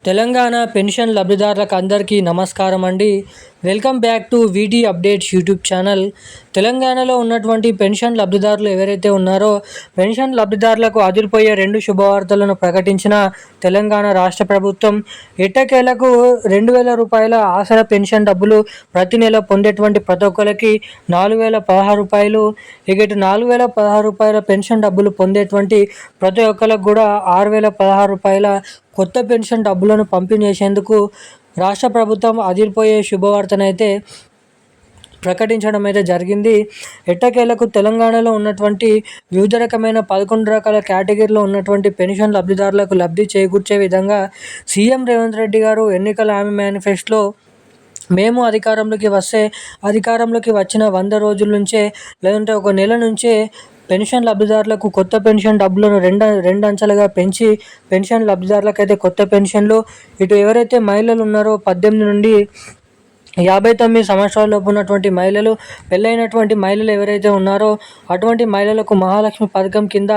Telangana pension లబ్ధిదారులకు అందరికీ నమస్కారం అండి. Welcome back to వీటీ updates YouTube channel. తెలంగాణలో ఉన్నటువంటి పెన్షన్ లబ్ధిదారులు ఎవరైతే ఉన్నారో పెన్షన్ లబ్ధిదారులకు అదిరిపోయే 2 శుభవార్తలను ప్రకటించిన తెలంగాణ రాష్ట్ర ప్రభుత్వం. ఎట్టకేలకు 2,000 రూపాయల ఆసరా పెన్షన్ డబ్బులు ప్రతి నెల పొందేటువంటి ప్రతి ఒక్కరికి 4,016 రూపాయలు. ఇటు 4,016 రూపాయల పెన్షన్ డబ్బులు పొందేటువంటి ప్రతి ఒక్కరికి కూడా 6,016 రూపాయల కొత్త పెన్షన్ డబ్బులను పంపిణీ చేసేందుకు రాష్ట్ర ప్రభుత్వం అదిరిపోయే శుభవార్తనైతే ప్రకటించడం అయితే జరిగింది. ఎట్టకేలకు తెలంగాణలో ఉన్నటువంటి వివిధ రకమైన 11 రకాల కేటగిరీలో ఉన్నటువంటి పెన్షన్ లబ్ధిదారులకు లబ్ధి చేకూర్చే విధంగా సీఎం రేవంత్ రెడ్డి గారు ఎన్నికల హామీ మేనిఫెస్టోలో మేము అధికారంలోకి వచ్చిన 100 రోజుల నుంచే లేదంటే ఒక నెల నుంచే పెన్షన్ లబ్ధిదారులకు కొత్త పెన్షన్ డబ్బులను రెండు అంచెలుగా పెంచి పెన్షన్ లబ్ధిదారులకైతే కొత్త పెన్షన్లు, ఇటు ఎవరైతే మహిళలు ఉన్నారో 18 నుండి 59 సంవత్సరాల లోపు ఉన్నటువంటి మహిళలు, పెళ్ళైనటువంటి మహిళలు ఎవరైతే ఉన్నారో అటువంటి మహిళలకు మహాలక్ష్మి పథకం కింద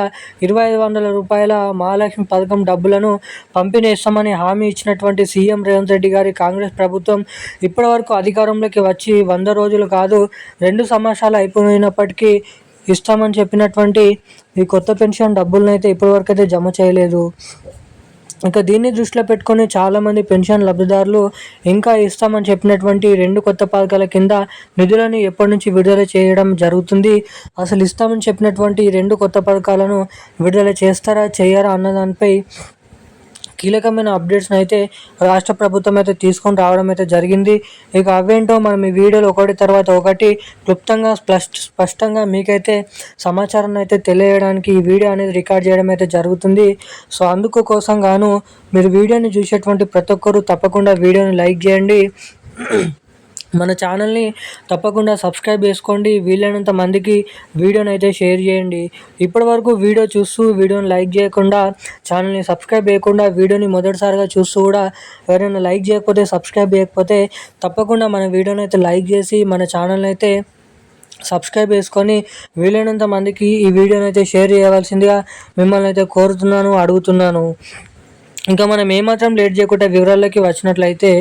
2,500 రూపాయల మహాలక్ష్మి పథకం డబ్బులను పంపిణీ చేస్తామని హామీ ఇచ్చినటువంటి సీఎం రేవంత్ రెడ్డి గారి కాంగ్రెస్ ప్రభుత్వం ఇప్పటివరకు అధికారంలోకి వచ్చి 100 రోజులు కాదు 2 సంవత్సరాలు అయిపోయినప్పటికీ ఇస్తామని చెప్పినటువంటి ఈ కొత్త పెన్షన్ డబ్బులను అయితే ఇప్పటివరకు అయితే జమ చేయలేదు. ఇంకా దీన్ని దృష్టిలో పెట్టుకొని చాలామంది పెన్షన్ లబ్ధిదారులు ఇంకా ఇస్తామని చెప్పినటువంటి 2 కొత్త పథకాల కింద నిధులను ఎప్పటి నుంచి విడుదల చేయడం జరుగుతుంది, అసలు ఇస్తామని చెప్పినటువంటి ఈ 2 కొత్త పథకాలను విడుదల చేస్తారా చేయరా అన్న దానిపై కీలకమైన అప్డేట్స్ని అయితే రాష్ట్ర ప్రభుత్వం అయితే తీసుకొని రావడం అయితే జరిగింది. ఇక అవేంటో మనం ఈ వీడియోలో ఒకటి తర్వాత ఒకటి క్లుప్తంగా స్పష్టంగా మీకైతే సమాచారాన్ని అయితే తెలియజేయడానికి ఈ వీడియో అనేది రికార్డ్ చేయడం అయితే జరుగుతుంది. సో అందుకోసం గాను మీరు వీడియోని చూసేటువంటి ప్రతి ఒక్కరూ తప్పకుండా వీడియోని లైక్ చేయండి, మన ఛానల్ని తప్పకుండా సబ్స్క్రైబ్ చేసుకోండి, వీలైనంత మందికి వీడియోని అయితే షేర్ చేయండి. ఇప్పటివరకు వీడియో చూస్తూ వీడియోని లైక్ చేయకుండా ఛానల్ని సబ్స్క్రైబ్ చేయకుండా వీడియోని మొదటిసారిగా చూస్తూ కూడా ఎవరైనా లైక్ చేయకపోతే సబ్స్క్రైబ్ చేయకపోతే తప్పకుండా మన వీడియోని అయితే లైక్ చేసి మన ఛానల్ని అయితే సబ్స్క్రైబ్ చేసుకొని వీలైనంత మందికి ఈ వీడియోని అయితే షేర్ చేయవలసిందిగా మిమ్మల్ని అయితే అడుగుతున్నాను. ఇంకా మనం ఏమాత్రం లేట్ చేయకుండా వివరాల్లోకి వచ్చినట్లయితే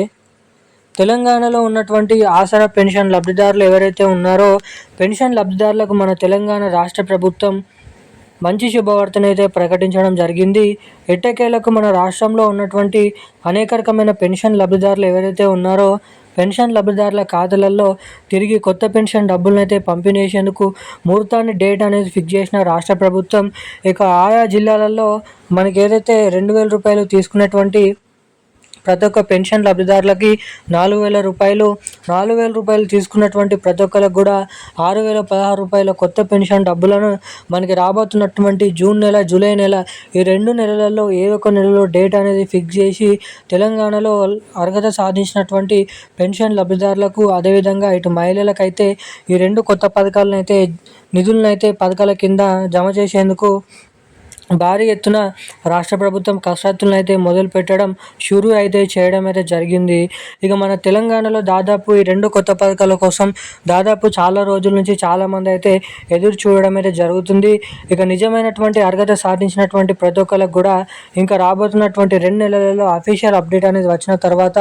తెలంగాణలో ఉన్నటువంటి ఆసరా పెన్షన్ లబ్ధిదారులు ఎవరైతే ఉన్నారో పెన్షన్ లబ్ధిదారులకు మన తెలంగాణ రాష్ట్ర ప్రభుత్వం మంచి శుభవార్తనైతే ప్రకటించడం జరిగింది. ఎట్టకేలకు మన రాష్ట్రంలో ఉన్నటువంటి అనేక రకమైన పెన్షన్ లబ్ధిదారులు ఎవరైతే ఉన్నారో పెన్షన్ లబ్ధిదారుల ఖాతాలలో తిరిగి కొత్త పెన్షన్ డబ్బులను అయితే పంపిణీ చేసేందుకు ముహూర్తాన్ని డేట్ అనేది ఫిక్స్ చేసిన రాష్ట్ర ప్రభుత్వం. ఇక ఆయా జిల్లాలలో మనకి ఏదైతే 2,000 రూపాయలు తీసుకున్నటువంటి ప్రతి ఒక్క పెన్షన్ లబ్ధిదారులకి 4,000 రూపాయలు, 4,000 రూపాయలు తీసుకున్నటువంటి ప్రతి ఒక్కరికి కూడా 6,016 రూపాయల కొత్త పెన్షన్ డబ్బులను మనకి రాబోతున్నటువంటి జూన్ నెల, జూలై నెల ఈ 2 నెలలలో ఏ ఒక్క నెలలో డేట్ అనేది ఫిక్స్ చేసి తెలంగాణలో అర్హత సాధించినటువంటి పెన్షన్ లబ్ధిదారులకు అదేవిధంగా ఇటు మహిళలకైతే ఈ 2 కొత్త పథకాలను అయితే నిధులను అయితే పథకాల కింద జమ చేసేందుకు భారీ ఎత్తున రాష్ట్ర ప్రభుత్వం కసరత్తులను అయితే మొదలు పెట్టడం షురూ అయితే చేయడం అయితే జరిగింది. ఇక మన తెలంగాణలో దాదాపు ఈ 2 కొత్త పథకాల కోసం దాదాపు చాలా రోజుల నుంచి చాలామంది అయితే ఎదురు చూడడం అయితే జరుగుతుంది. ఇక నిజమైనటువంటి అర్హత సాధించినటువంటి ప్రతి ఒక్కరికి కూడా ఇంకా రాబోతున్నటువంటి 2 నెలలలో అఫీషియల్ అప్డేట్ అనేది వచ్చిన తర్వాత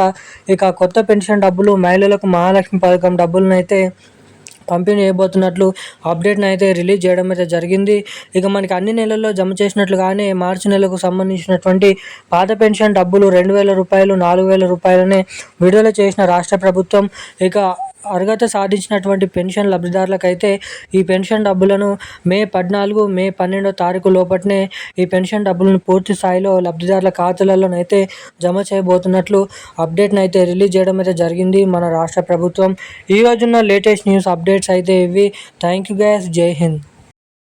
ఇక కొత్త పెన్షన్ డబ్బులు, మహిళలకు మహాలక్ష్మి పథకం డబ్బులను అయితే పంపిణీ చేయబోతున్నట్లు అప్డేట్ని అయితే రిలీజ్ చేయడం అయితే జరిగింది. ఇక మనకి అన్ని నెలల్లో జమ చేసినట్లుగానే మార్చి నెలకు సంబంధించినటువంటి పాత పెన్షన్ డబ్బులు 2,000 రూపాయలు, 4,000 రూపాయలనే విడుదల చేసిన రాష్ట్ర ప్రభుత్వం ఇక అర్హత సాధించినటువంటి పెన్షన్ లబ్ధిదారులకైతే ఈ పెన్షన్ డబ్బులను మే 14, మే 12 తారీఖు లోపట్నే ఈ పెన్షన్ డబ్బులను పూర్తి స్థాయిలో లబ్ధిదారుల ఖాతాలలోనైతే జమ చేయబోతున్నట్లు అప్డేట్ని అయితే రిలీజ్ చేయడం అయితే జరిగింది మన రాష్ట్ర ప్రభుత్వం. ఈ రోజున్న లేటెస్ట్ న్యూస్ అప్డేట్స్ అయితే ఇవి. థ్యాంక్ యూ గైస్, జై హింద్.